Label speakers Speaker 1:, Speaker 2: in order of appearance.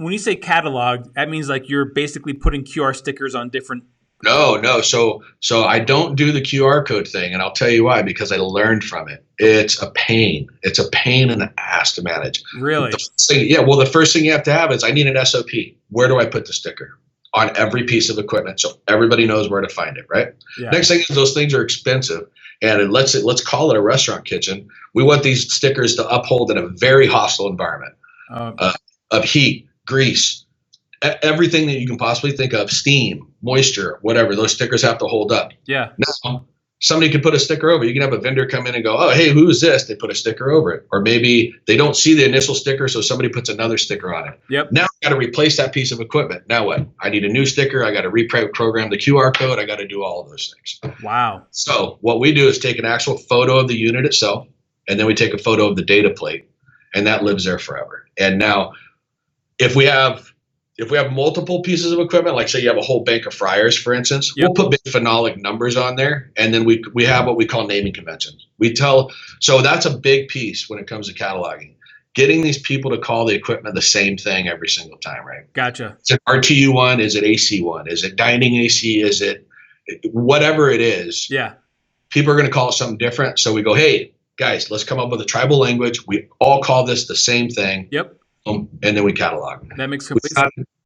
Speaker 1: When you say catalog, that means like you're basically putting QR stickers on different.
Speaker 2: No. So I don't do the QR code thing, and I'll tell you why. Because I learned from it. It's a pain. It's a pain in the ass to manage.
Speaker 1: Really?
Speaker 2: Well, the first thing you have to have is I need an SOP. Where do I put the sticker? On every piece of equipment, so everybody knows where to find it, right?
Speaker 1: Yeah.
Speaker 2: Next thing is those things are expensive, and let's call it a restaurant kitchen. We want these stickers to uphold in a very hostile environment of heat, grease, everything that you can possibly think of, steam, moisture, whatever. Those stickers have to hold up.
Speaker 1: Yeah.
Speaker 2: Now, somebody could put a sticker over. You can have a vendor come in and go, oh, hey, who is this? They put a sticker over it. Or maybe they don't see the initial sticker, so somebody puts another sticker on it.
Speaker 1: Yep.
Speaker 2: Now I got to replace that piece of equipment. Now what? I need a new sticker. I got to reprogram the QR code. I got to do all of those things.
Speaker 1: Wow.
Speaker 2: So what we do is take an actual photo of the unit itself, and then we take a photo of the data plate, and that lives there forever. And now if we have multiple pieces of equipment, like say you have a whole bank of fryers, for instance,
Speaker 1: Yep.
Speaker 2: we'll put big phenolic numbers on there, and then we have what we call naming conventions. So that's a big piece when it comes to cataloging. Getting these people to call the equipment the same thing every single time, right?
Speaker 1: Gotcha.
Speaker 2: Is it RTU1? Is it AC1? Is it dining AC? Is it whatever it is?
Speaker 1: Yeah.
Speaker 2: People are going to call it something different. So we go, hey, guys, let's come up with a tribal language. We all call this the same thing.
Speaker 1: Yep.
Speaker 2: And then we catalog.
Speaker 1: That makes complete sense.